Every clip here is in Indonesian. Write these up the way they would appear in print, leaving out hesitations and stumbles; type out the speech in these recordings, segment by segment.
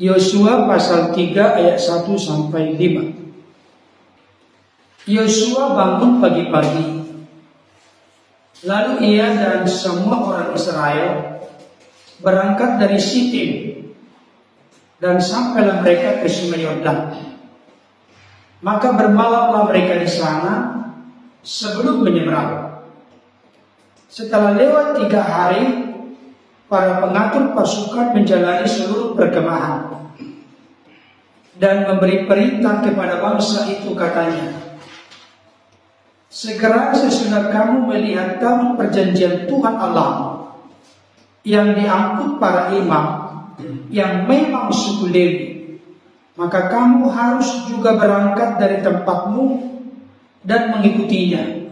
Yosua pasal 3 ayat 1 sampai 5. Yosua bangun pagi-pagi, lalu ia dan semua orang Israel berangkat dari Sitim dan sampailah mereka ke Sungai Yordan. Maka bermalamlah mereka di sana sebelum menyeberang. Setelah lewat 3 hari, para pengatur pasukan menjalani seluruh perkemahan dan memberi perintah kepada bangsa itu, katanya, segera sesudah kamu melihat tahun perjanjian Tuhan Allah yang diangkut para imam yang memang suku Lewi, maka kamu harus juga berangkat dari tempatmu dan mengikutinya.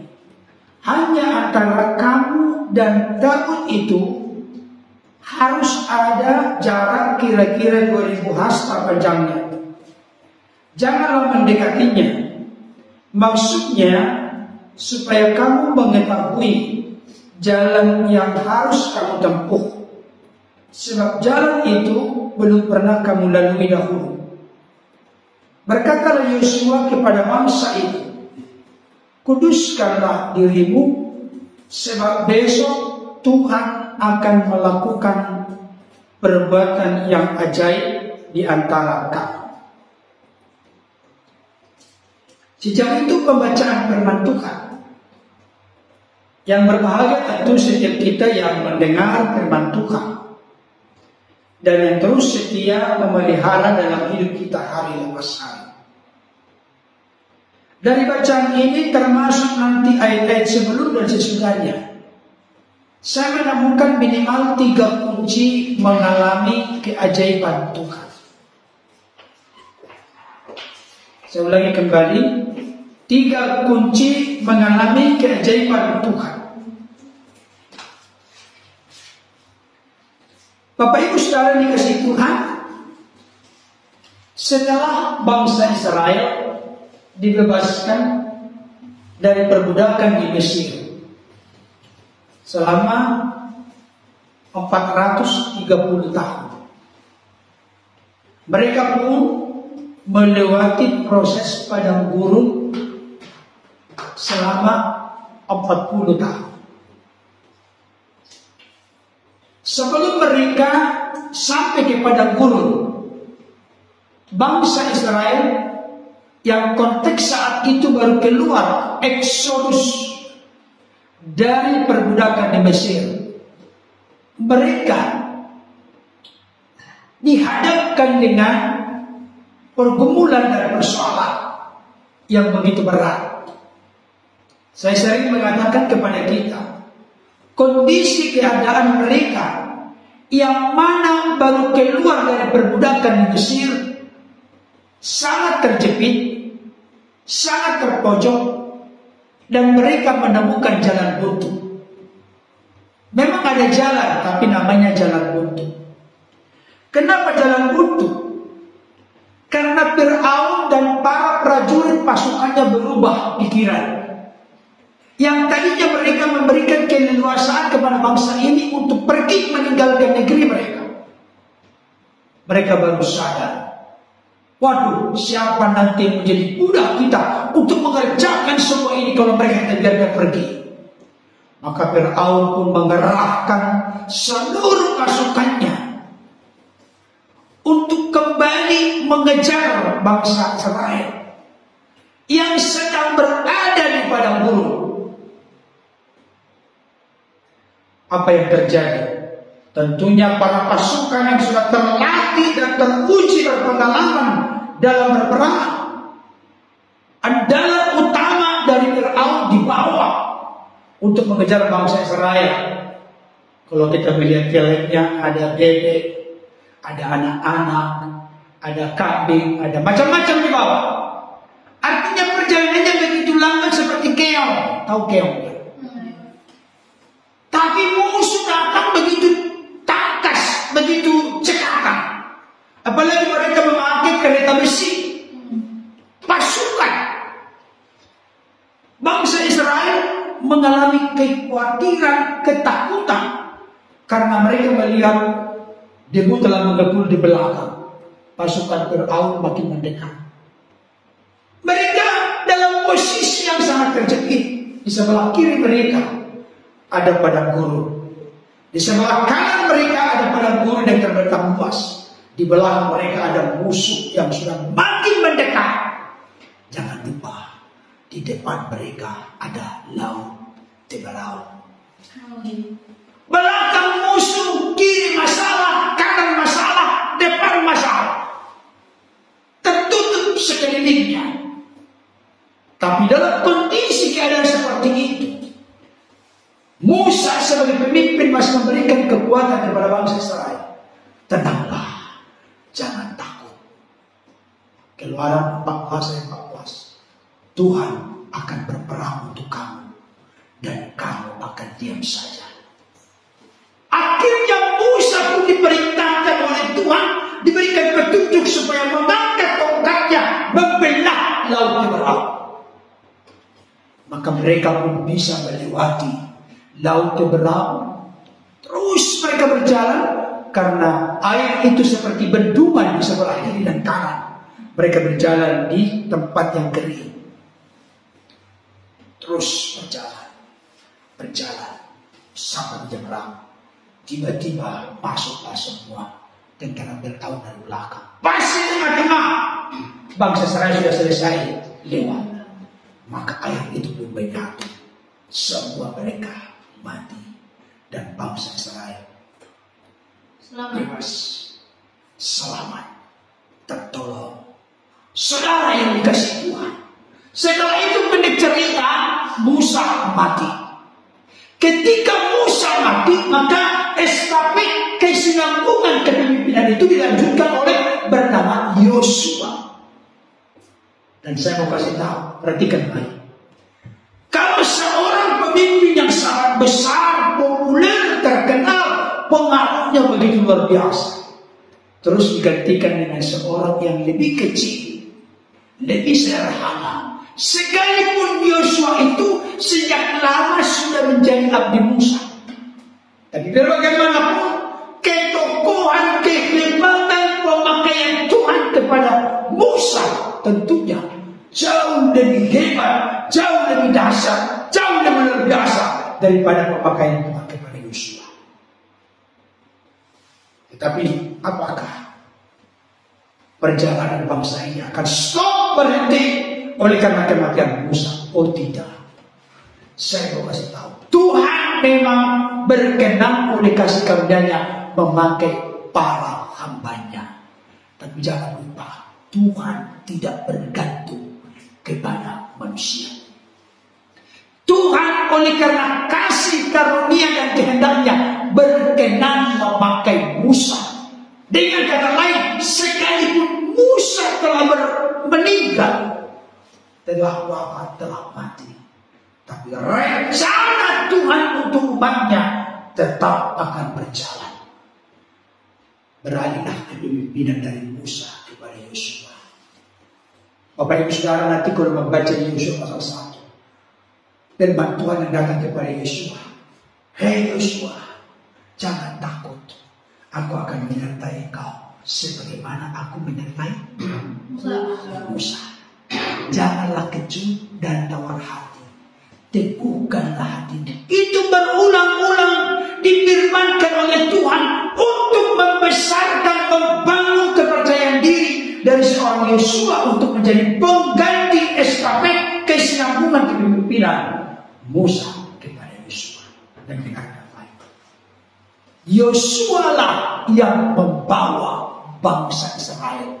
Hanya antara kamu dan tahun itu harus ada jarak kira-kira 2000 hasta panjangnya. Janganlah mendekatinya. Maksudnya supaya kamu mengetahui jalan yang harus kamu tempuh, sebab jalan itu belum pernah kamu lalui dahulu. Berkatalah Yosua kepada bangsa itu, kuduskanlah dirimu, sebab besok Tuhan akan melakukan perbuatan yang ajaib di antara kamu. Sejak itu pembacaan firman Tuhan. Yang berbahagia tentu setiap kita yang mendengar firman Tuhan dan yang terus setia memelihara dalam hidup kita hari lepas hari. Dari bacaan ini termasuk nanti ayat-ayat sebelum dan sesudahnya, saya menemukan minimal 3 kunci mengalami keajaiban Tuhan. Saya ulangi kembali, 3 kunci mengalami keajaiban Tuhan. Bapak Ibu Saudara dikasihi Tuhan, setelah bangsa Israel dibebaskan dari perbudakan di Mesir selama 430 tahun, mereka pun melewati proses padang gurun selama 40 tahun. Sebelum mereka sampai ke padang gurun, bangsa Israel yang konteks saat itu baru keluar eksodus dari perbudakan di Mesir, mereka dihadapkan dengan pergumulan dan persoalan yang begitu berat. Saya sering mengatakan kepada kita, kondisi keadaan mereka yang mana baru keluar dari perbudakan di Mesir sangat terjepit, sangat terpojok, dan mereka menemukan jalan buntu. Memang ada jalan, tapi namanya jalan buntu. Kenapa jalan buntu? Karena Fir'aun dan para prajurit pasukannya berubah pikiran. Yang tadinya mereka memberikan keleluasaan kepada bangsa ini untuk pergi meninggalkan negeri mereka, mereka baru sadar, waduh, siapa nanti yang menjadi budak kita untuk mengerjakan semua ini kalau mereka tidak pergi? Maka Fir'aun pun mengerahkan seluruh pasukannya untuk kembali mengejar bangsa Israel yang sedang berada di padang gurun. Apa yang terjadi? Tentunya para pasukan yang sudah terlatih dan teruji berpengalaman dalam berperang, andalan utama dari Fir'aun dibawa untuk mengejar bangsa Israel. Kalau kita melihat filmnya, ada bebek, ada anak-anak, ada kambing, ada macam-macam dibawa. Artinya perjalanannya begitu lambat seperti keong. Tahu keong? Tapi musuh datang begitu takas, begitu cekatan. Apalagi mereka memakai kereta besi. Pasukan bangsa Israel mengalami kekhawatiran, ketakutan, karena mereka melihat debu telah mengepul di belakang. pasukan Firaun makin mendekat. Mereka dalam posisi yang sangat terjepit. Di sebelah kiri mereka ada padang gurun. Di sebelah kanan mereka ada padang gurun yang terbentang luas. Di belakang mereka ada musuh yang sudah makin mendekat. Jangan lupa, di depan mereka ada laut Teberau. Belakang musuh, kiri masalah, kanan masalah, depan masalah. Tertutup sekelilingnya. Tapi dalam kondisi keadaan seperti itu, Musa sebagai pemimpin masih memberikan kekuatan kepada bangsa Israel. Tenanglah, jangan takut. Keluaran 14 ayat 14. Tuhan akan berperang untuk kamu, dan kamu akan diam saja. Akhirnya Musa pun diperintahkan oleh Tuhan, diberikan petunjuk supaya mengangkat tongkatnya, membelah laut Teberau. Maka mereka pun bisa melewati laut Teberau. Terus mereka berjalan, karena air itu seperti bendungan di sebelah kiri dan kanan. Mereka berjalan di tempat yang kering. Terus berjalan sampai Teberau. Tiba-tiba masuklah semua tentara Firaun dari belakang. Pasti tengah-tengah. Bangsa Israel sudah selesai lewat. Maka air itu pun menyatu. Semua mereka mati. Dan bangsa Israel bebas, selamat, tertolong. Saudara yang dikasih Tuhan, setelah itu pendek cerita, Musa mati. Ketika Musa mati, maka estafet kesinambungan kepemimpinan itu dilanjutkan oleh bernama Yosua. Dan saya mau kasih tahu, perhatikan baik. Kalau seorang pemimpin yang sangat besar, populer, terkenal, pengaruhnya begitu luar biasa, terus digantikan dengan seorang yang lebih kecil, lebih sederhana, sekalipun Yosua itu sejak lama sudah menjadi abdi Musa, tapi biar bagaimanapun ketokohan, kehebatan, pemakaian Tuhan kepada Musa tentunya jauh lebih hebat, jauh lebih dahsyat, jauh lebih luar biasa daripada pemakaian Tuhan kepada Yosua. Tetapi apakah perjalanan bangsa ini akan stop, berhenti oleh karena kematian Musa? Oh tidak. Saya mau kasih tahu, Tuhan memang berkenan oleh kasih karunia-Nya memakai para hambanya. Tapi jangan lupa, Tuhan tidak bergantung kepada manusia. Tuhan oleh karena kasih karunia dan kehendaknya berkenan memakai Musa. Dengan kata lain, sekalipun Musa telah meninggal, telah wafat, telah mati, tapi rencana Tuhan untuk umatnya tetap akan berjalan. Beralihlah kepemimpinan dari Musa kepada Yosua. Bapak Ibu Saudara, nanti kalau membaca Yosua pasal 1, firman Tuhan yang datang kepada Yosua. Hei Yosua, jangan takut. Aku akan menyertai engkau sebagaimana aku menyertai Musa. Janganlah kecut dan tawar hati. Teguhkanlah hatimu. Itu berulang-ulang difirmankan oleh Tuhan untuk membesarkan, membangun kepercayaan diri dari seorang Yosua untuk menjadi pengganti estafet kesinambungan kepemimpinan Musa kepada Yosua. Dan dengarkan baik, Yosua lah yang membawa bangsa Israel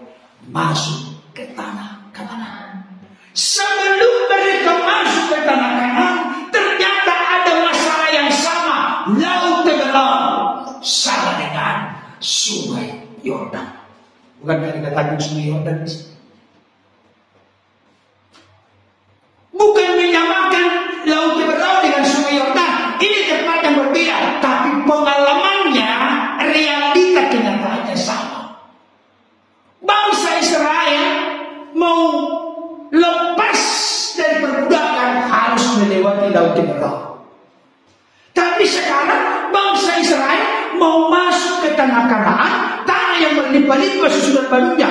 masuk ke tanah Kanaan. Sebelum mereka masuk ke tanah Kanaan, ternyata ada masalah yang sama. Laut Teberau sama dengan Sungai Yordan. Bukan yang dikatakan Sungai Yordan, bukan menyamakan Laut Teberau dengan Sungai Yordan. Ini tempat yang berbeda, tapi pengalamannya, realita kenyataannya sama. Bangsa Israel mau lepas dari perbudakan harus melewati Laut Teberau. Tapi sekarang bangsa Israel mau masuk ke tanah Kanaan, tanah yang berlimpah-limpah susu dan madunya,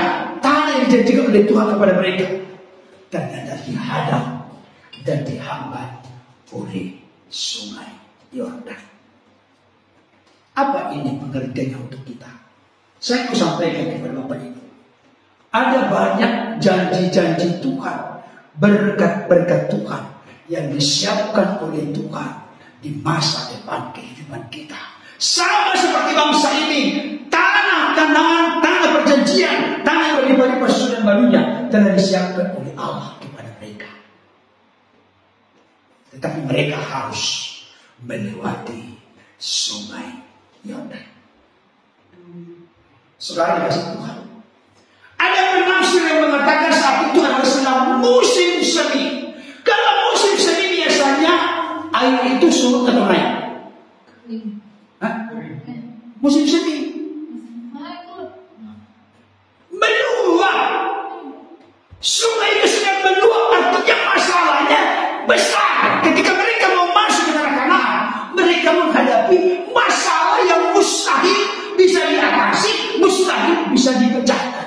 oleh Tuhan kepada mereka. Ternyata dihadap dan dihambat oleh sungai Yordan. Apa ini pengertiannya untuk kita? Saya mau sampaikan kepada Bapak Ibu. Ada banyak janji-janji Tuhan, berkat-berkat Tuhan yang disiapkan oleh Tuhan di masa depan kehidupan kita. Sama seperti bangsa ini, tanah perjanjian, tanah yang bagi persucian barunya telah disiapkan oleh Allah kepada mereka. Tetapi mereka harus melewati sungai Yordan. Saudara kasih Tuhan, ada penafsir yang mengatakan saat itu adalah sedang musim semi. Kalau musim semi biasanya air itu surut atau naik? Musim semi meluap. Sungai itu sedang meluap, artinya masalahnya besar. Ketika mereka mau masuk ke tanah Kanaan, mereka menghadapi masalah yang mustahil bisa diatasi, mustahil bisa dipecahkan.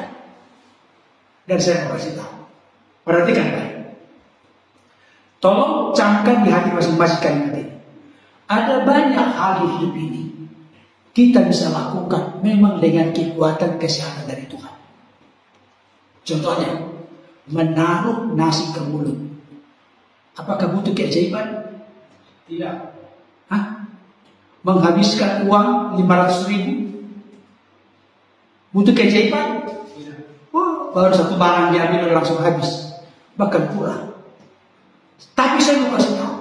Dan saya mau kasih tahu, perhatikan baik. Tolong camkan di hati masing-masing kalimat ini. Ada banyak hal di hidup ini kita bisa lakukan memang dengan kekuatan kesehatan dari Tuhan. Contohnya, menaruh nasi ke mulut. Apakah butuh keajaiban? Tidak. Menghabiskan uang 500.000? Butuh keajaiban? Tidak. Baru satu barang diambil langsung habis, bahkan kurang. Tapi saya mau kasih tahu,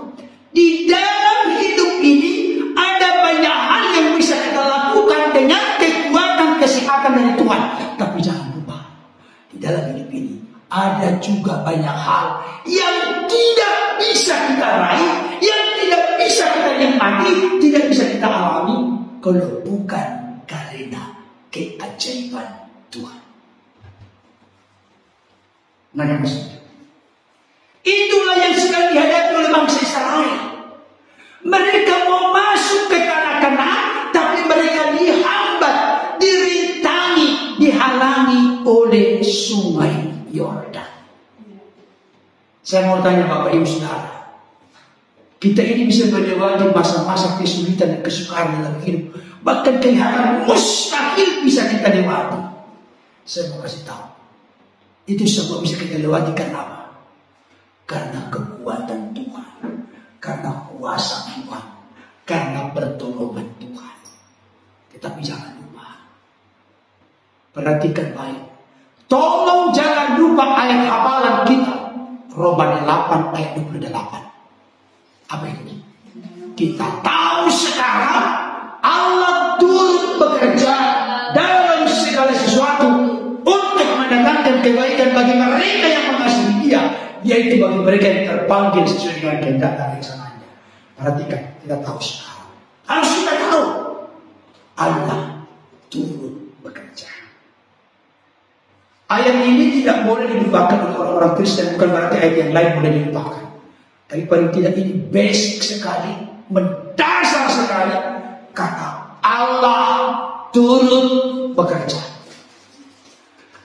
di dalam hidup ini ada banyak hal yang bisa kita lakukan dengan kekuatan kesehatan dari Tuhan. Tapi jangan lupa, di dalam hidup ini ada juga banyak hal yang tidak bisa kita raih, yang tidak bisa kita nikmati, tidak bisa kita alami kalau bukan karena keajaiban Tuhan. Nah, yang maksudnya, itulah yang sedang dihadapi oleh bangsa Israel. Mereka mau masuk ke tanah Kanaan, tapi mereka dihambat, dirintangi, dihalangi oleh sungai Yordan. Saya mau tanya Bapak Ibu Saudara, kita ini bisa melewati masa-masa kesulitan dan kesukaran dalam hidup, bahkan kelihatan mustahil bisa kita lewati. Saya mau kasih tahu, itu semua bisa kita lewati karena apa? Karena kekuatan Tuhan, karena kuasa Tuhan, karena pertolongan Tuhan. Tetapi jangan lupa, perhatikan baik. Tolong jangan lupa ayat hafalan kita, Roma 8 ayat 28. Apa itu? Kita tahu sekarang Allah turut bekerja dalam segala sesuatu untuk mendatangkan kebaikan bagi mereka yang mengasihi Dia, yaitu bagi mereka yang terpanggil sesuai dengan kehendak dan rencananya. Perhatikan, kita tahu sekarang. Harus kita tahu Allah turut bekerja. Ayat ini tidak boleh dilupakan oleh orang-orang Kristen, bukan berarti ayat yang lain boleh dilupakan. Tapi paling tidak ini basic sekali, mendasar sekali, kata Allah turut bekerja.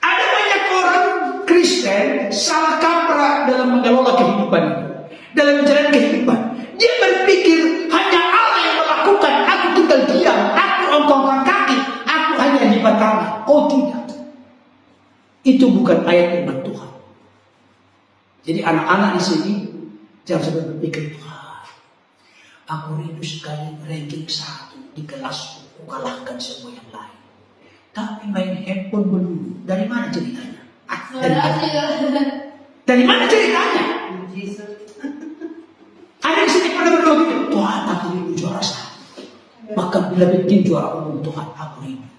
Ada banyak orang Kristen salah kaprah dalam mengelola kehidupan ini, dalam menjalani kehidupan. Dia berpikir hanya Allah yang melakukan, aku tinggal diam, aku ongkongkan kaki, aku hanya lipat tangan. Oh tidak, itu bukan ayat firman Tuhan. Jadi anak-anak di sini jangan sampai berpikir, wah, aku rindu sekali ranking 1 di kelasku, aku kalahkan semua yang lain. Tapi main handphone melulu. Dari mana ceritanya? Dari mana ceritanya? Ada di sini pada berdoa gitu, Tuhan aku rindu juara 1. Bahkan bila bikin juara umum, Tuhan aku rindu.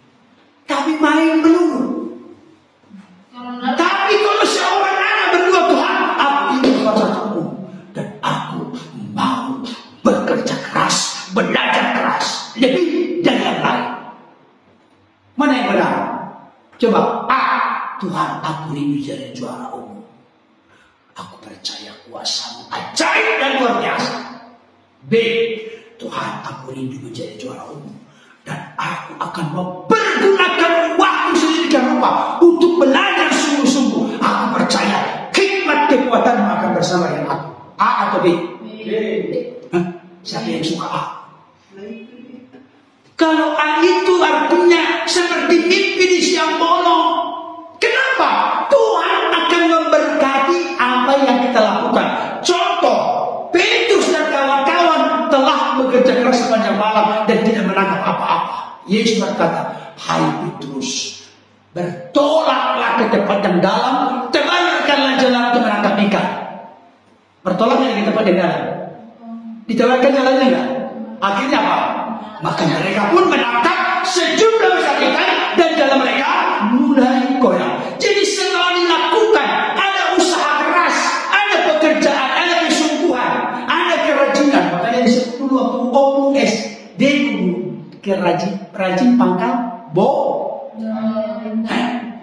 Tapi main melulu. Tapi kalau seorang anak berdoa, Tuhan aku rindu juara 1 umum, dan aku mau bekerja keras, belajar keras, lebih dari yang lain. Mana yang benar? Coba A, Tuhan aku rindu jadi juara umum. Aku percaya kuasa-Mu ajaib dan luar biasa. B, Tuhan aku rindu menjadi juara umum, dan aku akan mempergunakan waktu sedemikian rupa untuk belajar sungguh-sungguh B? Hah? Siapa yang suka A? Kalau A itu artinya seperti mimpi di siang bolong. Kenapa? Tuhan akan memberkati apa yang kita lakukan. Contoh, Petrus dan kawan-kawan telah bekerja keras sepanjang malam dan tidak menangkap apa-apa. Yesus berkata, hai Petrus, bertolaklah ke tempat yang dalam, tebarkanlah jalan untuk menangkap ikan. Bertolaknya ke tempat yang dalam. Ditebarkan jalannya enggak? Akhirnya apa? Maka mereka pun menangkap sejumlah besar ikan dan jalan mereka mulai goyang. Jadi setelah dilakukan, ada usaha keras, ada pekerjaan, ada kesungguhan, ada kerajinan. Makanya disebut dulu waktu OUS, dia rajin pangkal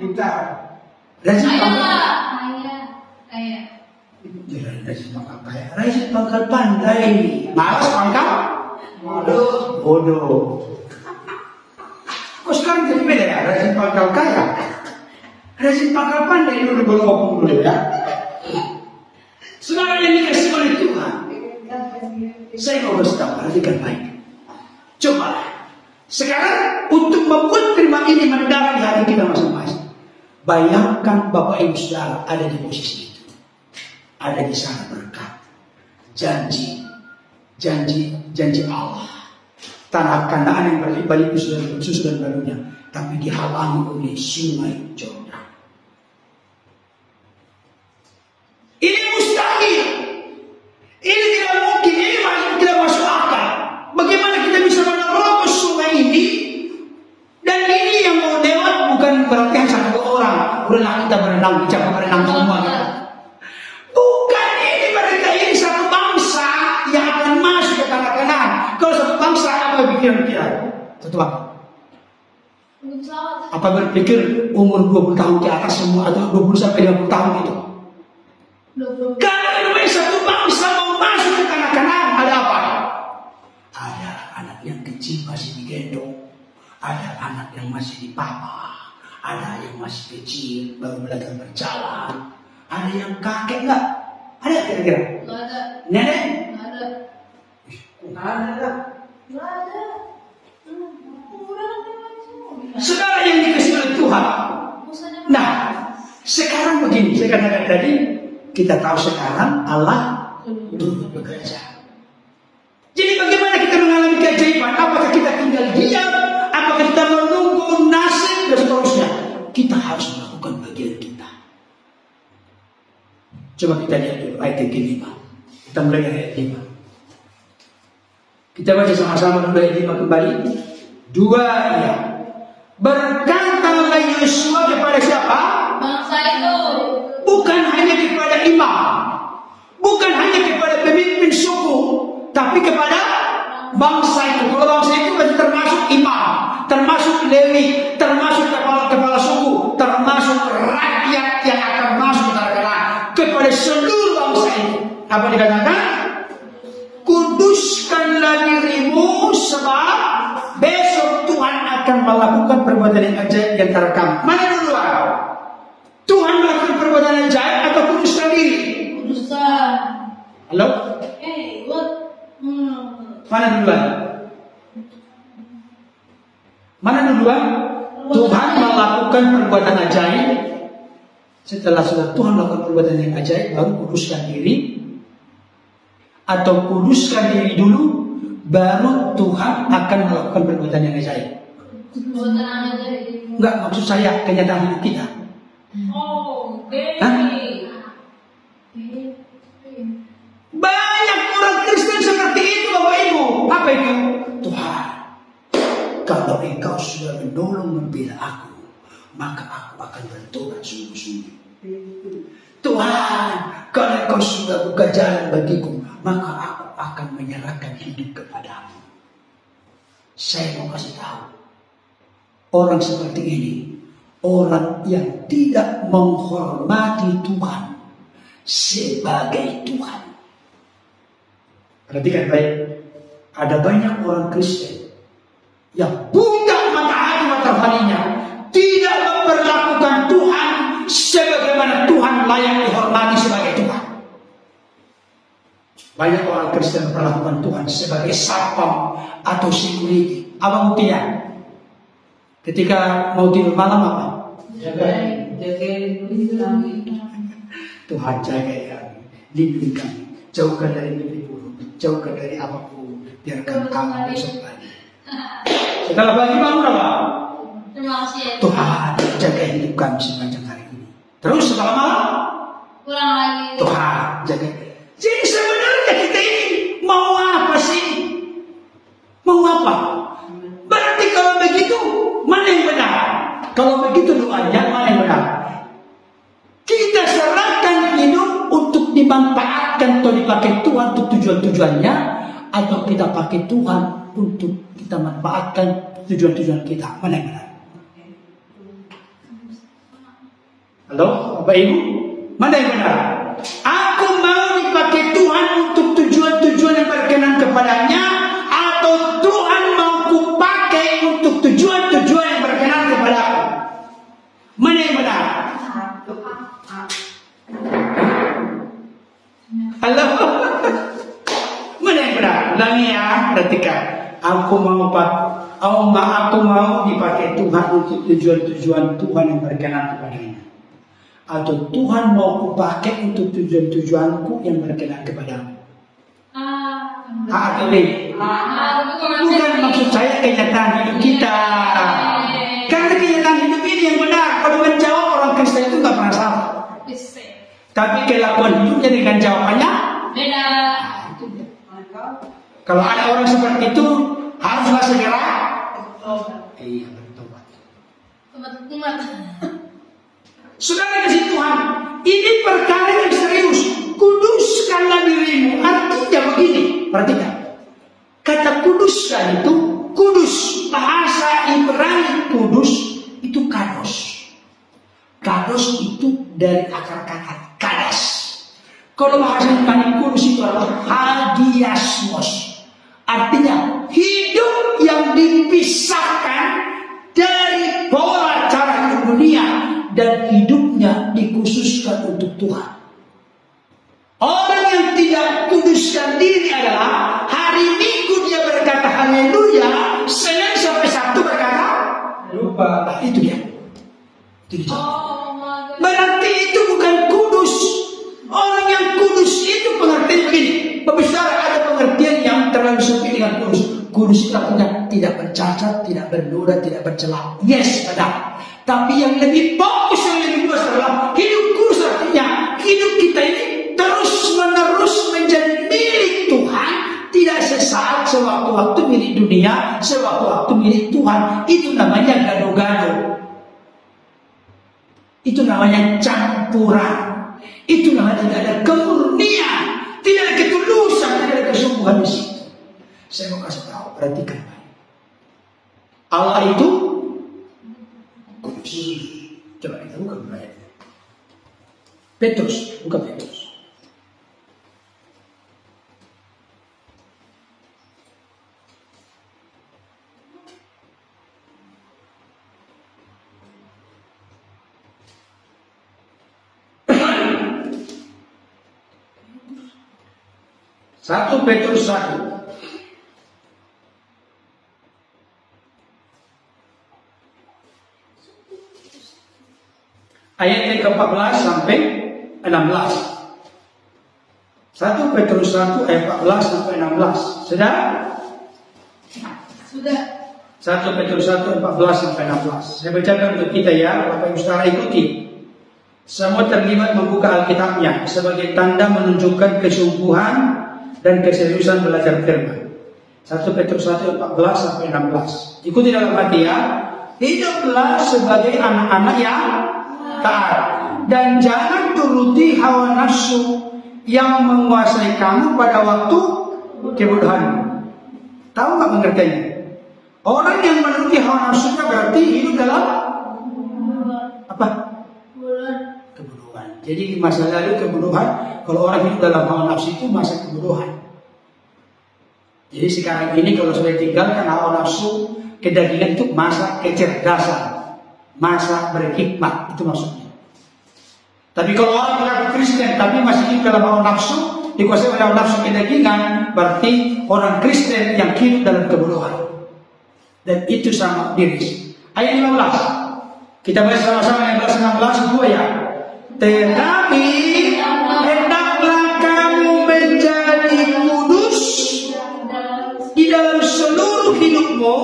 kita rajin rajin pangkal pandai, malas pangkal bodoh. Kok sekarang jadi beda ya? Rajin pangkal kaya, rajin pangkal pandai dulu baru ngomong dulu ya. Saudara yang dikasih oleh Tuhan, saya mau kasih tahu, perhatikan baik. Coba sekarang untuk membuat firman ini mendarat di hati kita masing-masing. Bayangkan Bapak Ibu Saudara ada di posisi itu, ada di sana berkat, janji Allah, tanah Kanaan yang berlimpah susu dan madunya, tapi dihalangi oleh sungai Jordan. Ini mustahil, ini tidak mungkin, ini tidak masuk akal. Bagaimana kita bisa menerobos sungai ini? Dan ini yang mau lewat bukan berarti hanya satu orang. Udah kita berenang, bicara berenang semua. Bukan, ini mereka ini satu bangsa yang akan masuk ke tanah Kanaan. Kalau satu bangsa apa pikiran-pikiran? Satu bangsa. Apa berpikir umur 20 tahun ke atas semua atau 20 sampai 50 tahun itu? Kalau satu bangsa mau masuk ke tanah Kanaan, ada apa? Ada anak yang kecil masih digendong, ada anak yang masih dipapa, ada yang masih kecil baru belajar berjalan, ada yang kakek enggak? Ada kira-kira? Enggak ada. Nenek? Enggak ada. Enggak ada. Saudara yang dikasih oleh Tuhan. Nah, sekarang begini, saya katakan tadi, kita tahu sekarang Allah turut bekerja. Jadi bagaimana kita mengalami keajaiban? Apakah kita tinggal diam? Apakah kita menunggu nasib dan seterusnya? Kita harus melakukan bagian kita. Coba kita lihat dulu ayat yang ke-5. Kita mulai dari ayat 5. Kita baca sama-sama dulu ayat 5 kembali. 2 ya. Berkatalah Yosua kepada siapa? Bangsa itu. Bukan hanya kepada imam, bukan hanya kepada pemimpin suku, tapi kepada bangsa itu. Kalau bangsa itu berarti termasuk imam, termasuk Lewi, termasuk kepala suku, termasuk rakyat yang akan masuk ke tanah Kanaan, kepada seluruh bangsa itu. Apa dikatakan? Kuduskanlah dirimu sebab besok Tuhan akan melakukan perbuatan yang ajaib di antara kamu. Mana duluan? Tuhan melakukan perbuatan yang ajaib atau kuduskan diri? Kuduskan. Halo? Mana duluan? Mana duluan? Tuhan melakukan perbuatan ajaib. Setelah Tuhan melakukan perbuatan yang ajaib, baru kuduskan diri. Atau kuduskan diri dulu, baru Tuhan akan melakukan perbuatan yang ajaib. Enggak, maksud saya kenyataan hidup kita. Banyak orang Kristen seperti itu, Bapak Ibu. Apa itu? Tuhan, kalau Engkau sudah menolong membela aku, maka aku akan bertobat sungguh-sungguh. Tuhan, kalau Engkau sudah buka jalan bagiku, maka aku akan menyerahkan hidup kepadamu. Saya mau kasih tahu, orang seperti ini, orang yang tidak menghormati Tuhan sebagai Tuhan. Perhatikan baik, ada banyak orang Kristen yang buta mata hati mata rohaninya, tidak memperlakukan Tuhan sebagaimana Tuhan layak dihormati sebagai Tuhan. Kristen perlakuan Tuhan sebagai satpam atau security. Apa buktinya? Ketika mau tidur malam apa? Tuhan jaga kami, lindungi kami, jauhkan dari mimpi buruk, jauhkan dari apapun, biarkan kami besok pagi. Setelah pagi bangun apa? Tuhan jaga hidup kami sepanjang hari ini. Terus setelah malam? Pulang lagi. Tuhan jaga. Jadi sebenarnya kita ini mau apa sih? Mau apa? Berarti kalau begitu, mana yang benar? Kalau begitu doanya, mana yang benar? Kita serahkan hidup untuk dimanfaatkan atau dipakai Tuhan untuk tujuan-tujuannya, atau kita pakai Tuhan untuk kita manfaatkan tujuan-tujuan kita. Mana yang benar? Halo, Bapak Ibu? Mana yang benar? Aku mau dipakai Tuhan untuk tujuan-tujuan yang berkenan kepadanya, atau Tuhan mau kupakai untuk tujuan-tujuan yang berkenan kepada aku? Mana yang benar? Halo? Mana yang benar? Ulangi ya, perhatikan. Aku mau dipakai Tuhan untuk tujuan-tujuan Tuhan yang berkenan kepadanya, atau Tuhan mau kupakai untuk tujuan-tujuanku yang berkenan kepadamu. Atau B. Bukan maksud saya kenyataan hidup kita. Karena kenyataan hidup ini yang benar. Kalau menjawab orang Kristen itu nggak pernah salah. Tapi kelakuan hidupnya dengan jawabannya beda. Kalau ada orang seperti itu, haruslah segera. Iya, bertobat. Tobat. Saudara kasih Tuhan, ini perkara yang serius. Kuduskanlah dirimu. Artinya begini, perhatikan. Kata kuduskan itu, kudus, bahasa Ibrani kudus itu kados. Kados itu dari akar kata kadas. Kalau bahasa Ibrani kudus itu adalah hagiasmos. Artinya hidup yang dipisahkan dari pola cara hidup dunia, dan hidupnya dikhususkan untuk Tuhan. Orang yang tidak kuduskan diri adalah hari Minggu dia berkata haleluya, Senin sampai Sabtu berkata lupa. Nah, itu dia. Itu dia. Berarti itu bukan kudus. Orang yang kudus itu pengertian begini. Besar ada pengertian yang terlalu sempit dengan kudus. Kudus itu artinya tidak bercacat, tidak bernoda, tidak bercela. Yes, benar. Tapi yang lebih fokus, yang lebih luas adalah hidup kudus. Artinya hidup kita ini terus-menerus menjadi milik Tuhan. Tidak sesaat, sewaktu-waktu milik dunia, sewaktu-waktu milik Tuhan. Itu namanya gado-gado. Itu namanya campuran. Itu namanya tidak ada kemurnian, tidak ada ketulusan, tidak ada kesungguhan di situ. Saya mau kasih tahu, perhatikan. Allah itu kudus. Coba kita buka ayat. Petrus, buka Petrus. Satu Petrus 1. Ayat yang ke-14 sampai 16. 1 Petrus 1 ayat 14 sampai 16. Sudah? Sudah. 1 Petrus 1 ayat 14 sampai 16. Saya bacakan untuk kita ya, Bapak Ibu Saudara ikuti. Semua terlibat membuka Alkitabnya sebagai tanda menunjukkan kesungguhan dan keseriusan belajar firman. 1 Petrus 1 ayat 14 sampai 16. Ikuti dalam hati ya. Hiduplah sebagai anak-anak yang taat, dan jangan turuti hawa nafsu yang menguasai kamu pada waktu kebodohan. Tahu nggak pengertiannya? Orang yang menuruti hawa nafsunya berarti hidup dalam apa? Kebodohan. Jadi di masa lalu kebodohan. Kalau orang hidup dalam hawa nafsu itu masa kebodohan. Jadi sekarang ini kalau sudah tinggalkan hawa nafsu kedagingan itu masa kecerdasan, masa berhikmat, itu maksudnya. Tapi kalau orang mengaku Kristen tapi masih hidup dalam hawa nafsu, dikuasai oleh nafsu kedagingan, berarti orang Kristen yang hidup dalam kebodohan. Dan itu sama diri. Ayat 15. Kita baca sama-sama ayat 16 dua ya. Tetapi hendaklah kamu menjadi kudus di dalam seluruh hidupmu,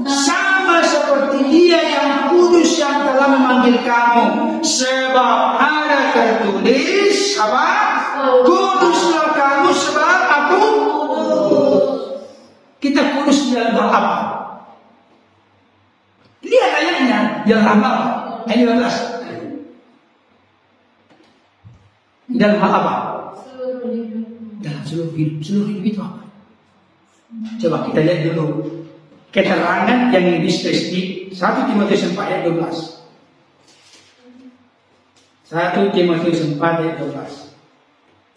sama seperti Dia yang kudus yang telah memanggil kamu. Sebab ada tertulis apa? Kuduslah kamu sebab aku kudus. Kita kudus di dalam hal apa? Lihat ayatnya, dalam amal ayat 15. Dalam hal apa? Dalam seluruh hidup. Seluruh hidup itu apa? Coba kita lihat dulu keterangan yang lebih spesifik. 1 Timotius 4 ayat 12. 1 Timotius 4 ayat 12.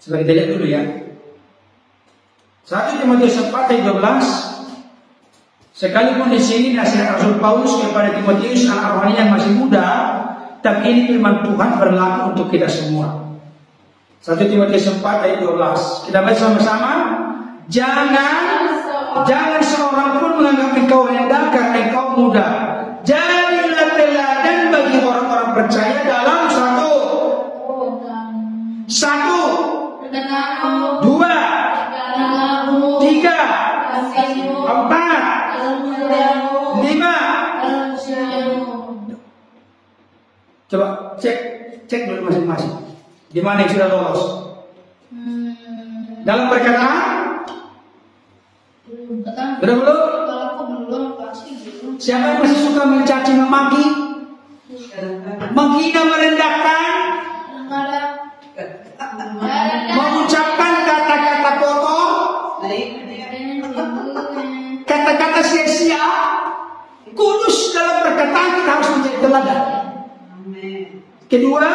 Coba kita lihat dulu ya. 1 Timotius 4 ayat 12. Sekalipun di sini nasihat Rasul Paulus kepada Timotius anak rohani yang masih muda, tapi ini firman Tuhan berlaku untuk kita semua. 1 Timotius 4 ayat 12. Kita baca sama-sama. Jangan seorang pun menganggap engkau rendah karena engkau muda. Jadilah teladan bagi orang-orang percaya dalam satu, dua, tiga, empat, lima. Coba cek dulu masing-masing. Di mana yang sudah lolos? Dalam perkataan? Belum? Siapa yang masih suka mencaci memaki? Menghina, merendahkan? Mengucapkan kata-kata kotor? Kata-kata sia-sia? Kudus dalam perkataan kita harus menjadi teladan. Kedua,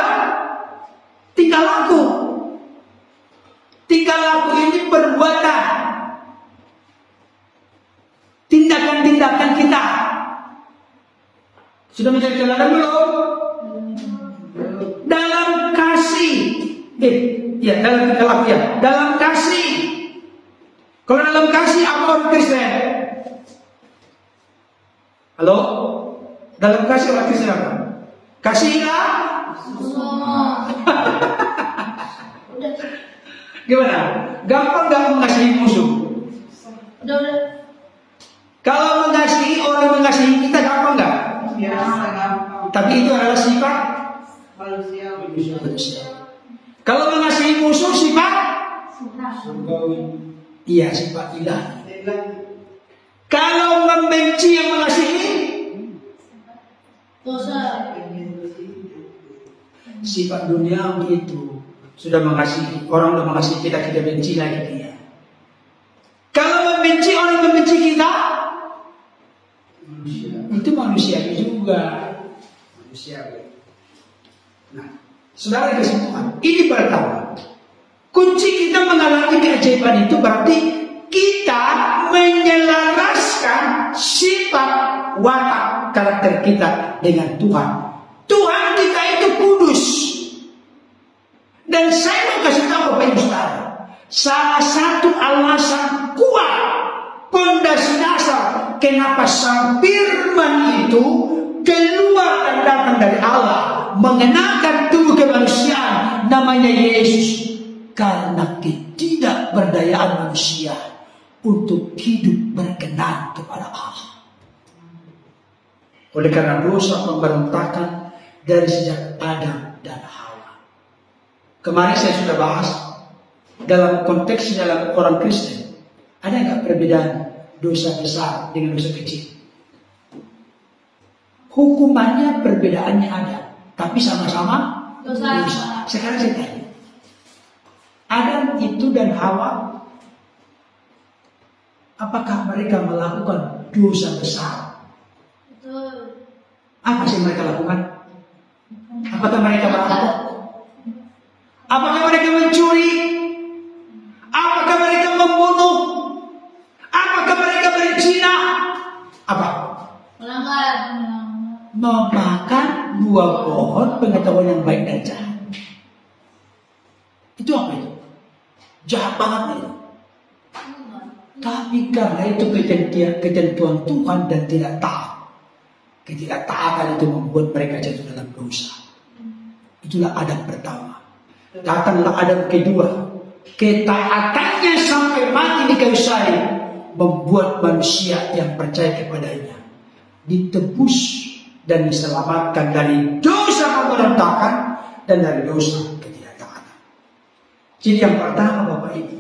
tingkah laku. Tingkah laku ini perbuatan, tindakan-tindakan kita. Sudah menjadi teladan belum? Dalam kasih. Dalam tingkah laku ya. Dalam kasih. Kalau dalam kasih apa orang Kristen? Halo? Dalam kasih orang Kristen apa? Kasihlah. Gimana? Gampang gak mengasihi musuh? Udah. Kalau mengasihi orang mengasihi kita gampang gak? Biasa gampang. Tapi itu adalah sifat Manusia. Kalau mengasihi musuh sifat? Iya, sifat ilahi. Kalau membenci yang mengasihi? Dosa. Sifat dunia begitu. Sudah mengasihi, orang sudah mengasihi kita, kita benci lagi dia. Kalau membenci orang membenci kita, itu manusiawi juga. Manusiawi. Nah, saudara kesimpulan, ini pertama. Kunci kita mengalami keajaiban itu berarti kita menyelaraskan sifat watak karakter kita dengan Tuhan. Tuhan kita itu kudus. Dan saya mau kasih tahu Bapak Ibu Saudara, salah satu alasan kuat pondasi dasar kenapa sang firman itu keluar dan datang dari Allah mengenakan tubuh kemanusiaan namanya Yesus, karena ketidakberdayaan manusia untuk hidup berkenan kepada Allah. Oleh karena dosa pemberontakan dari sejak Adam dan Hawa. Kemarin saya sudah bahas dalam konteks dalam orang Kristen, ada nggak perbedaan dosa besar dengan dosa kecil? Hukumannya perbedaannya ada, tapi sama-sama dosa. Sekarang saya tanya, Adam itu dan Hawa, apakah mereka melakukan dosa besar? Betul. Apa sih mereka lakukan? Apakah mereka merampok? Apakah mereka mencuri? Apakah mereka membunuh? Apakah mereka berzina? Apa? Melanggar. Memakan buah pohon pengetahuan yang baik dan jahat. Itu apa itu? Jahat banget itu. Tapi karena itu ketentuan Tuhan dan tidak taat. Ketidaktaatan itu membuat mereka jatuh dalam dosa. Itulah Adam pertama. Datanglah Adam kedua. Ketaatannya sampai mati di kayu salib membuat manusia yang percaya kepadanya ditebus dan diselamatkan dari dosa pemberontakan dan dari dosa ketidaktaatan. Jadi yang pertama Bapak Ibu,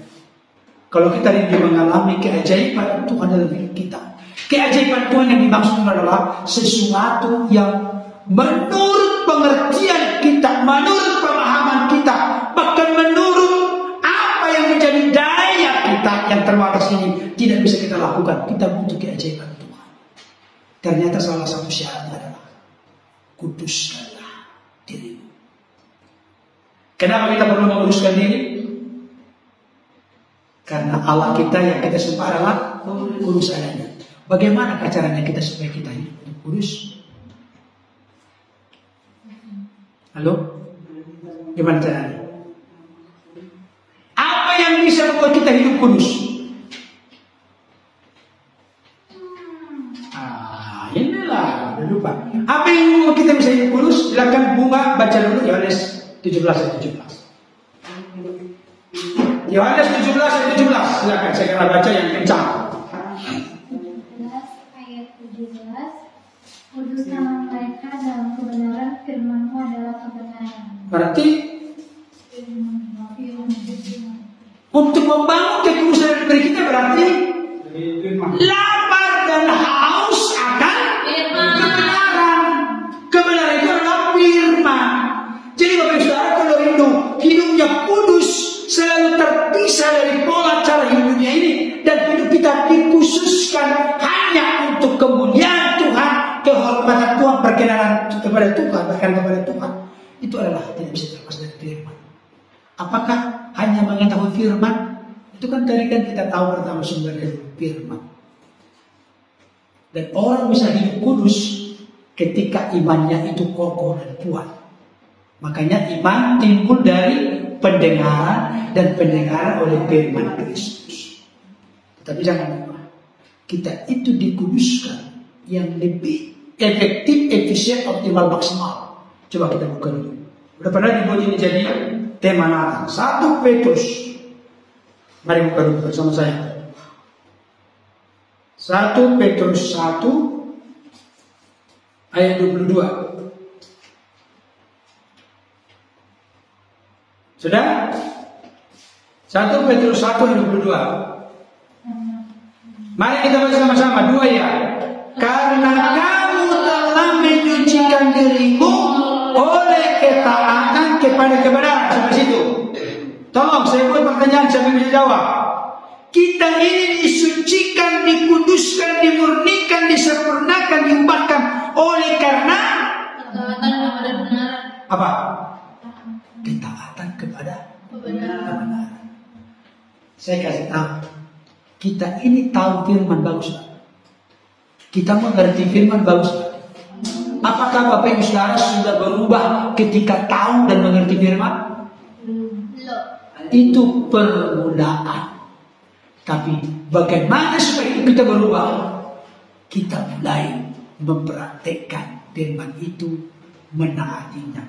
kalau kita ingin mengalami keajaiban Tuhan dalam hidup kita, keajaiban Tuhan yang dimaksud adalah sesuatu yang menurut pengertian kita, menurut pemahaman kita, bahkan menurut apa yang menjadi daya kita yang terbatas ini tidak bisa kita lakukan. Kita butuh keajaiban Tuhan. Ternyata salah satu syaratnya adalah kuduskanlah dirimu. Kenapa kita perlu menguduskan diri? Karena Allah kita yang kita sembah adalah kudus adanya. Bagaimana caranya kita supaya kita hidup kudus? Halo? Gimana caranya? Apa yang bisa membuat kita hidup kudus? Inilah, udah lupa. Apa yang membuat kita bisa hidup kudus? Silakan Bunga baca dulu Yohanes 17 ayat 17. Yohanes 17 ayat 17. Silakan saya akan baca yang kencang. Ayat 17. Kuduskanlah mereka dalam kebenaran, firman-Mu adalah kebenaran. Berarti untuk membangun kekudusan diri kita berarti lapar dan haus akan kebenaran. Kebenaran itu adalah firman. Jadi Bapak Ibu Saudara, kalau hidupnya kudus, selalu terpisah dari pola cara hidupnya ini, dan hidup kita dikhususkan hanya untuk kemuliaan Tuhan, kehormatan Tuhan, perkenanan kepada Tuhan, bahkan kepada Tuhan, itu adalah tidak bisa terlepas dari firman. Apakah hanya mengetahui firman? Itu kan tadi kan kita tahu pertama sumber dari firman. Dan orang bisa hidup kudus ketika imannya itu kokoh dan kuat. Makanya iman timbul dari pendengaran, dan pendengaran oleh firman Kristus. Tetapi jangan lupa, kita itu dikuduskan yang lebih efektif, efisien, optimal, maksimal. Coba kita buka dulu. Udah pernah dibuat ini jadi tema Natal. 1 Petrus. Mari buka dulu bersama saya. 1 Petrus 1 ayat 22. Sudah? 1 Petrus 1 ayat 22. Mari kita baca sama-sama. 2 ya. Karena kamu telah menyucikan dirimu oleh ketaatan kepada kebenaran. Sampai situ. Tolong saya buat pertanyaan, siapa yang bisa jawab? Kita ini disucikan, dikuduskan, dimurnikan, disempurnakan, diubahkan oleh karena Ketaatan kepada kebenaran. apa? Ketaatan kepada kebenaran. Saya kasih tahu, kita ini tahu firman bagus. Kita mengerti firman bagus. Apakah Bapak Ibu Saudara sudah berubah ketika tahu dan mengerti firman? Itu permulaan. Tapi bagaimana supaya kita berubah? Kita mulai mempraktekkan firman itu, menaatinya.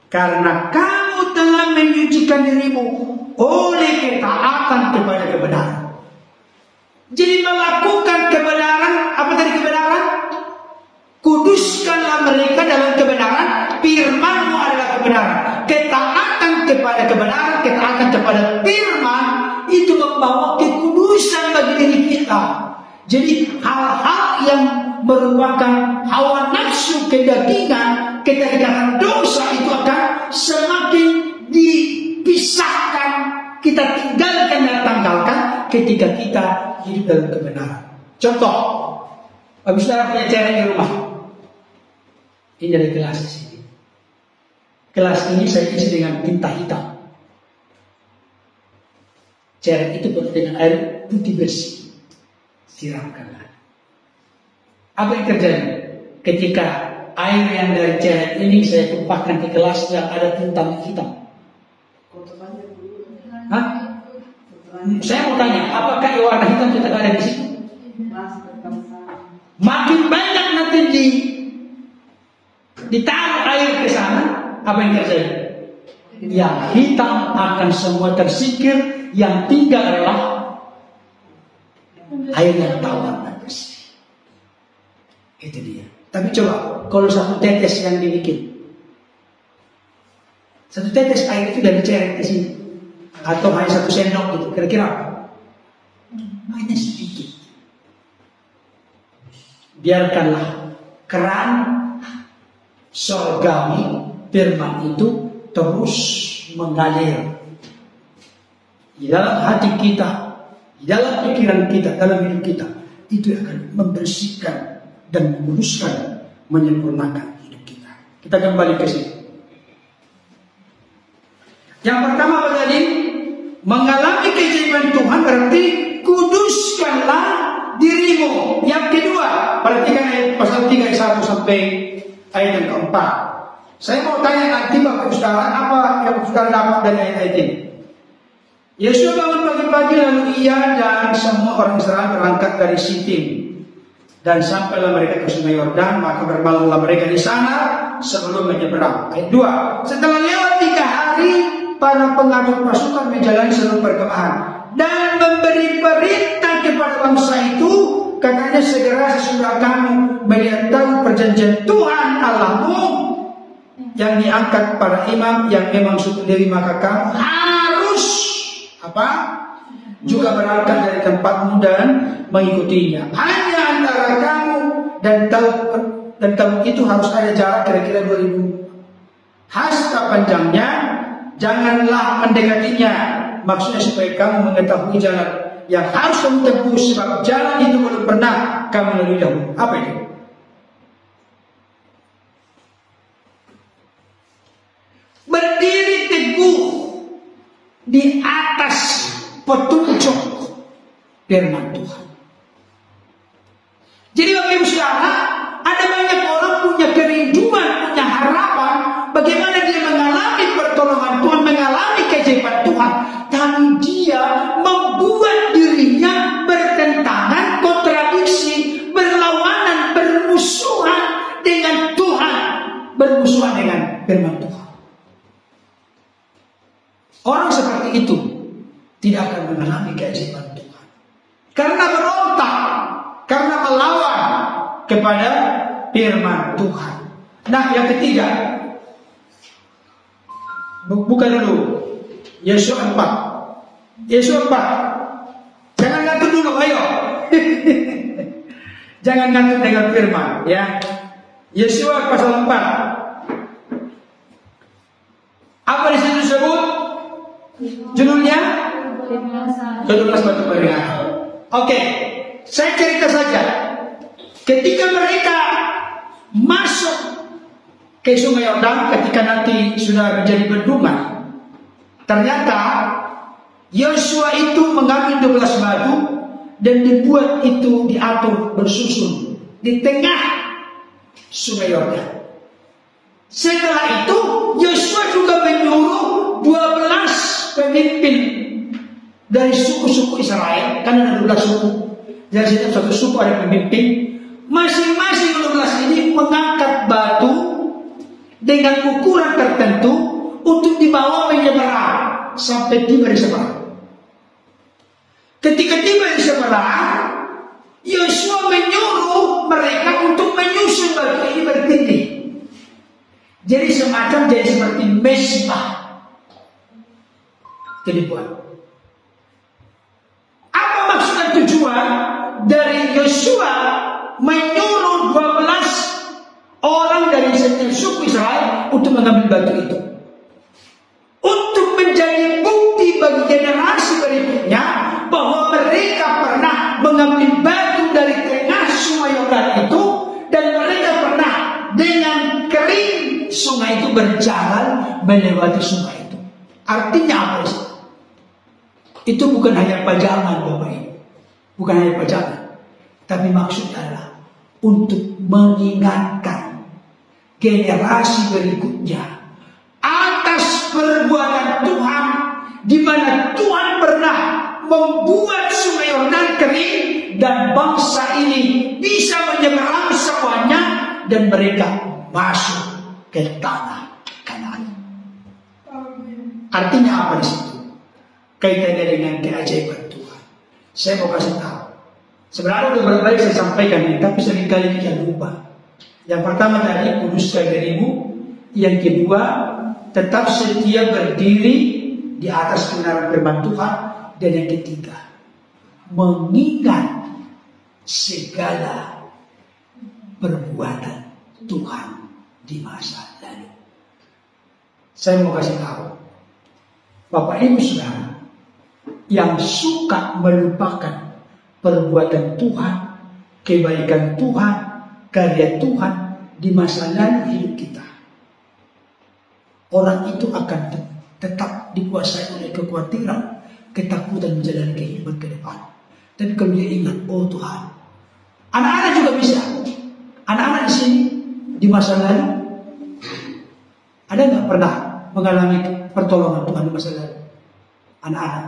Karena kamu telah menyucikan dirimu oleh ketaatan kepada kebenaran. Jadi melakukan kebenaran, apa tadi kebenaran? Kuduskanlah mereka dalam kebenaran, firman-Mu adalah kebenaran. Ketaatan kepada kebenaran, ketaatan kepada firman, itu membawa kekudusan bagi diri kita. Jadi hal-hal yang merupakan hawa nafsu kedagingan, keterikatan dosa itu akan semakin dipisahkan, kita tinggalkan dan tanggalkan ketika kita hidup dalam kebenaran. Contoh, habis Saudara punya cairan di rumah. Ini ada gelas di sini. Gelas ini saya isi dengan tinta hitam. Cairan itu penuh dengan air putih bersih. Siramkanlah. Apa yang terjadi ketika air yang dari cairan ini saya tumpahkan ke gelas yang ada tinta hitam? Hah? Saya mau tanya, apakah yang warna hitam tetap ada di situ? Makin banyak nanti ditaruh air ke sana, apa yang terjadi? Yang hitam akan semua tersingkir, yang tinggal adalah air yang tawar dan bersih. Itu dia. Tapi coba, kalau satu tetes yang dibikin, satu tetes air itu dari ceret ke sini, atau hanya 1 sendok gitu, kira-kira apa? Hanya sedikit. Biarkanlah keran surgawi firman itu terus mengalir di dalam hati kita, di dalam pikiran kita, dalam hidup kita. Itu akan membersihkan dan menguruskan, menyempurnakan hidup kita. Kita kembali ke sini. Yang pertama tadi, mengalami keajaiban Tuhan berarti kuduskanlah dirimu. Yang kedua, perhatikan ayat pasal 3 ayat 1 sampai ayat yang keempat. Saya mau tanya nanti Bapak Saudara, apa yang Saudara dapat dari ayat ini? Yesus bangun pagi-pagi, lalu ia dan semua orang Israel berangkat dari Sitim, dan sampailah mereka ke Sungai Yordan. Maka bermalamlah mereka di sana sebelum menyeberang. Ayat 2. Setelah lewat 3 hari, para pengatur pasukan menjalani seluruh perkemahan dan memberi perintah kepada bangsa itu, katanya, segera sesudah kamu melihat tahu perjanjian Tuhan Allahmu yang diangkat para imam yang memang suku Lewi, maka kamu harus apa? Juga berangkat dari tempatmu dan mengikutinya. Hanya antara kamu dan tahun itu harus ada jarak kira-kira 2000 hasta panjangnya. Janganlah mendekatinya. Maksudnya supaya kamu mengetahui jalan yang harus kamu tempuh, sebab jalan itu belum pernah kamu lalui dahulu. Apa itu? Berdiri teguh di atas petunjuk firman Tuhan. Jadi Bapak Ibu Saudara, ada banyak orang punya kerinduan, punya harapan bagaimana dia mengalami pertolongan Tuhan, mengalami keajaiban Tuhan, tapi dia membuat dirinya bertentangan, kontradiksi, berlawanan, bermusuhan dengan Tuhan, bermusuhan dengan firman Tuhan. Orang seperti itu tidak akan mengalami keajaiban Tuhan, karena berontak, karena melawan kepada firman Tuhan. Nah, yang ketiga, buka dulu Yesus 4. Yesus 4. Jangan ngantuk dulu, ayo. Jangan ngantuk dengan firman, ya. Yesus pasal 4. Apa di situ disebut? Judulnya 12 batu peringatan. Oke, saya cerita saja. Ketika mereka masuk ke Sungai Yordan, ketika nanti sudah menjadi bendungan, ternyata Yosua itu mengambil 12 batu dan dibuat itu diatur bersusun di tengah Sungai Yordan. Setelah itu Yosua juga menyuruh 12 pemimpin dari suku-suku Israel, karena ada 12 suku. Dari setiap satu suku ada pemimpin. Masing-masing 12 ini mengangkat batu dengan ukuran tertentu untuk dibawa menyeberang sampai tiba di seberang. Ketika tiba di seberang, Yosua menyuruh mereka untuk menyusun batu ini bertindih. Jadi seperti mesbah. Itu dibuat. Apa maksud dan tujuan dari Yosua menyuruh 12 orang dari setiap suku Israel untuk mengambil batu itu? Untuk menjadi bukti bagi generasi berikutnya bahwa mereka pernah mengambil batu dari tengah Sungai Yordan itu, dan mereka pernah dengan kering sungai itu berjalan melewati sungai itu. Artinya apa sih? Itu bukan hanya pajangan, Bapak Ibu. Bukan hanya pajangan. Tapi maksudnya adalah untuk mengingatkan generasi berikutnya atas perbuatan Tuhan, di mana Tuhan pernah membuat sungai Yordan kering dan bangsa ini bisa menyeberang semuanya dan mereka masuk ke tanah Kanaan. Artinya apa di situ? Kaitannya dengan keajaiban Tuhan. Saya mau kasih tahu. Sebenarnya udah berkali saya sampaikan ini, tapi seringkali kita lupa. Yang pertama tadi, kuduskan dirimu. Yang kedua, tetap setia berdiri di atas kebenaran firman Tuhan. Dan yang ketiga, mengingat segala perbuatan Tuhan di masa lalu. Saya mau kasih tahu, Bapak Ibu Saudara, yang suka melupakan perbuatan Tuhan, kebaikan Tuhan, karya Tuhan di masa lalu hidup kita, orang itu akan tetap dikuasai oleh kekhawatiran, ketakutan menjalani kehidupan ke depan. Tapi kalau dia ingat, oh Tuhan, anak-anak juga bisa. Anak-anak di sini di masa lalu ada nggak pernah mengalami pertolongan Tuhan di masa lalu? Anak-anak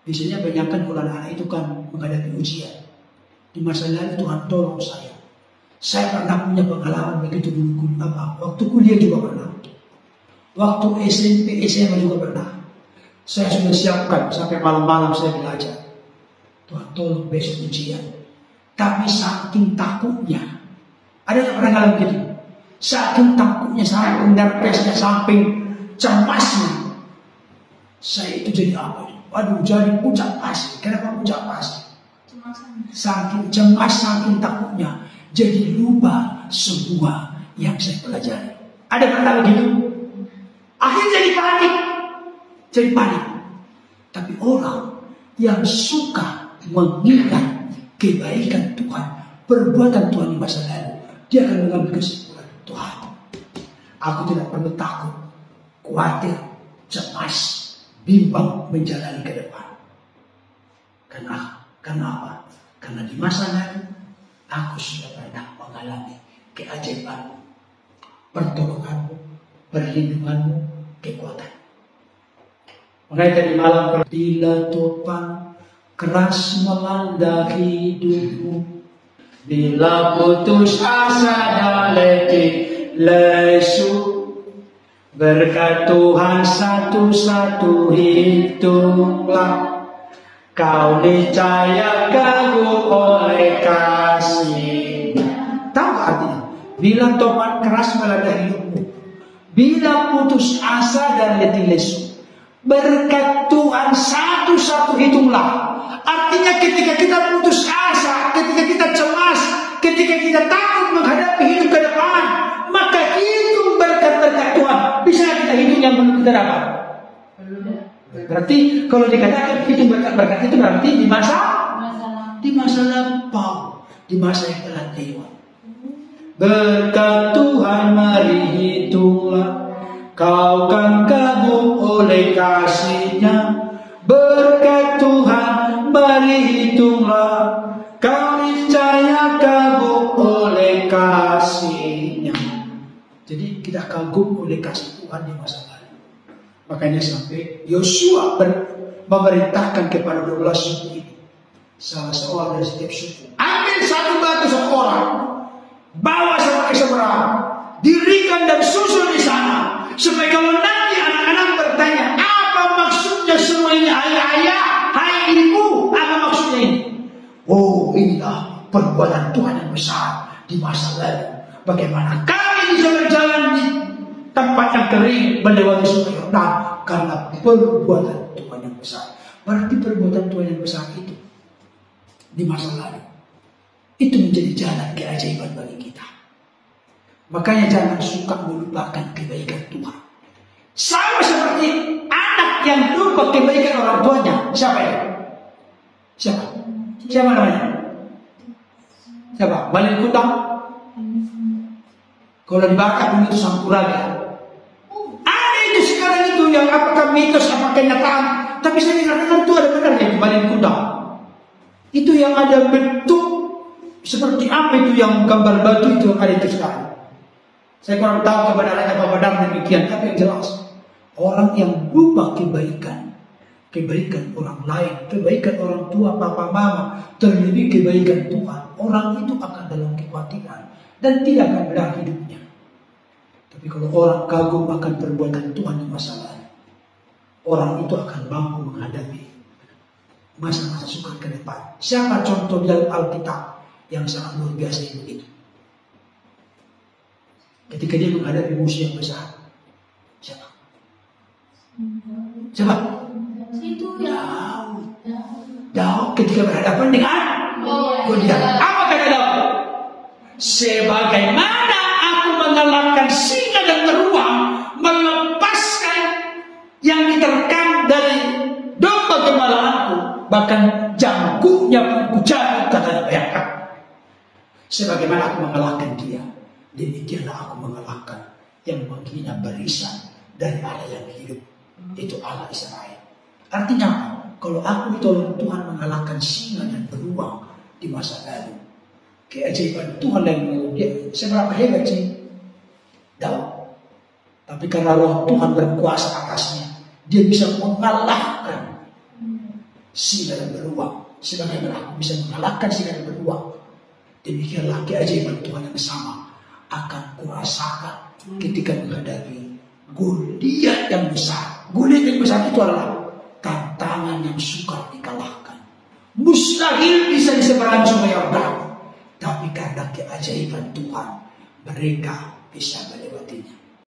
biasanya banyakkan kalau anak-anak itu kan menghadapi ujian. Di masa lalu Tuhan tolong saya. Saya pernah punya pengalaman begitu dulu. Waktu kuliah juga pernah. Waktu SMP, SMA juga pernah. Saya sudah siapkan sampai malam-malam saya belajar. Tuhan tolong besok ujian. Tapi saking takutnya, ada yang pernah ngalamin gitu. Saking takutnya, saking nervesnya, saking cemasnya, saya itu jadi apa? Waduh, jadi puncak pasti. Kenapa puncak pasti? Saking cemas, saking takutnya, jadi lupa semua yang saya pelajari. Ada pernah begitu? Akhirnya jadi panik. Tapi orang yang suka mengingat kebaikan Tuhan, perbuatan Tuhan di masa lalu, dia akan mengambil kesimpulan, Tuhan, aku tidak perlu takut, khawatir, cemas, bimbang menjalani ke depan. Karena apa? Karena di masa lalu aku sudah pernah mengalami keajaiban, pertolonganmu, perlindunganmu, kekuatan. Makanya tadi malam, bila topang keras melanda hidupmu, bila putus asa dan letih lesu, berkat Tuhan satu-satu hitunglah, kau niscaya kagum oleh kasih-Nya. Tahu artinya? Bila topan keras melanda hidupmu, bila putus asa dan letih lesu, berkat Tuhan satu-satu hitunglah. Artinya ketika kita putus asa, ketika kita cemas, ketika kita takut menghadapi hidup ke depan, maka hitung berkat-berkat Tuhan. Bisa kita hitung yang belum kita dapat? Berarti kalau dikatakan hitung berkat-berkat itu berarti di masa lampau, di masa yang telah lewat. Berkat Tuhan mari hitunglah, kau kan kagum oleh kasih-Nya. Berkat Tuhan mari hitunglah, kau niscaya kagum oleh kasih-Nya. Jadi kita kagum oleh kasih Tuhan di masa lalu. Makanya sampai Yosua memerintahkan kepada 12 suku ini, salah seorang dari setiap suku, ambil satu batu seorang, bawa sampai ke seberang, dirikan dan susun di sana, supaya kalau nanti anak-anak bertanya, apa maksudnya semua ini, ayah, hai ibu, apa maksudnya ini? Oh, inilah perbuatan Tuhan yang besar di masa lalu. Bagaimana kami bisa berjalan di tempat yang kering melewati sungai Yordan karena perbuatan Tuhan yang besar. Berarti perbuatan Tuhan yang besar itu di masa lalu itu menjadi jalan keajaiban bagi kita. Makanya jangan suka melupakan kebaikan Tuhan. Sama seperti anak yang lupa kebaikan orang tuanya. Siapa ya? Siapa namanya? Siapa? Balin Kutang? Kalau dibakar dulu itu Sampuraga. Ada itu sekarang itu yang apakah mitos, apakah kenyataan. Tapi saya tidak dengar itu ada benarnya di Balin Kutang. Itu yang ada bentuk seperti apa itu yang gambar batu itu ada itu sekarang. Saya kurang tahu kebenarannya apa benar demikian, tapi yang jelas orang yang lupa kebaikan, kebaikan orang lain, kebaikan orang tua, papa, mama, terlebih kebaikan Tuhan, orang itu akan dalam kekhawatiran dan tidak akan benar hidupnya. Tapi kalau orang kagum akan perbuatan Tuhan di masa lalu, orang itu akan mampu menghadapi masa-masa sukar ke depan. Siapa contoh dalam Alkitab yang sangat luar biasa begitu? Ketika dia menghadapi musuh yang besar, siapa? Siapa? Itu ya. Daud ketika berhadapan dengan Goliat. Apa kata Daud? Sebagaimana aku mengalahkan singa dan beruang, melepaskan yang diterkam dari domba gembalaanku, bahkan janggutnya pun kucabut, katanya bayangkan. Sebagaimana aku mengalahkan dia, demikianlah aku mengalahkan yang menghina barisan dari Allah yang hidup. Itu Allah Israel. Artinya apa? Kalau aku ditolong Tuhan mengalahkan singa dan beruang di masa lalu, keajaiban Tuhan yang mengalahkan dia, seberapa hebat sih Daud. Tapi karena roh Tuhan berkuasa atasnya, dia bisa mengalahkan singa dan beruang. Sebagaimana aku bisa mengalahkan singa dan beruang, demikianlah keajaiban Tuhan yang sama akan kurasakan ketika menghadapi Goliat yang besar. Goliat yang besar itu adalah tantangan yang sukar dikalahkan. Mustahil bisa diseberang Sungai Yordan, tapi karena keajaiban Tuhan mereka bisa melewatinya.